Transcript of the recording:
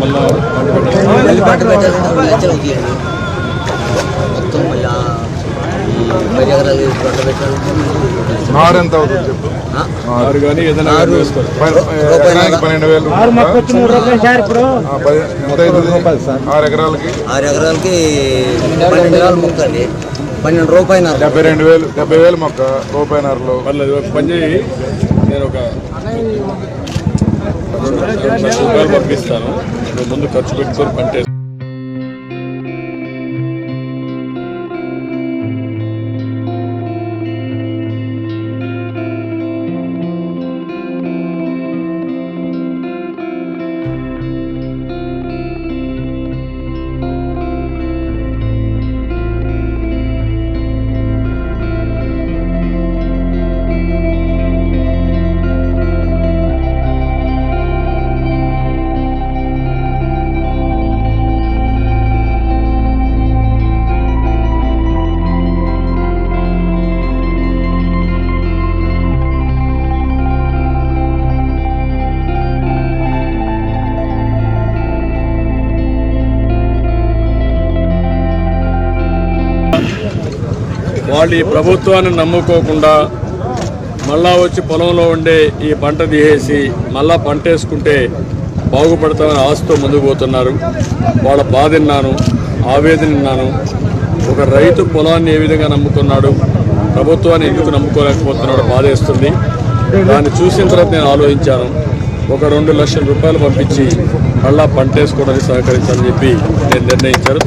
మళ్ళీ పంట పెట్టాలంటే 2 లక్షలు అవుతాయండి మొత్తం. మళ్ళీ 10 ఎకరాలు పంట పెట్టాలంటే నారు ఎంత అవుతుంది చెప్పు? నారు కానీ ఏదైనా ఎకరానికి 12,000 ఎంత అవుతుంది? 6 ఎకరాలకి 6 ఎకరాలకి 12 ఎకరాలు మొక్క అండి. 12 రూపాయలు 70,000 మొక్క రూపాయన్నరలో. పర్లేదు, ఒక పని చేయి, నేను ఒక 2 లక్షల రూపాయలు పంపిస్తాను. నువ్వు ముందు ఖర్చు పెట్టుకొని పంట వాళ్ళు ఈ ప్రభుత్వాన్ని నమ్ముకోకుండా మళ్ళా వచ్చి పొలంలో ఉండే ఈ పంట తీసేసి మళ్ళా పంట వేసుకుంటే బాగుపడతామని ఆశతో ముందుకు పోతున్నారు. వాళ్ళ బాధ విన్నాను, ఆవేదన విన్నాను. ఒక రైతు పొలాన్ని ఏ విధంగా నమ్ముకున్నాడు, ప్రభుత్వాన్ని ఎందుకు నమ్ముకోలేకపోతున్నాడు బాధేస్తుంది. దాన్ని చూసిన తర్వాత నేను ఆలోచించాను. ఒక 2 లక్షల రూపాయలు పంపించి మళ్ళా పంట వేసుకోవడానికి సహకరించాలని చెప్పి నేను నిర్ణయించాను.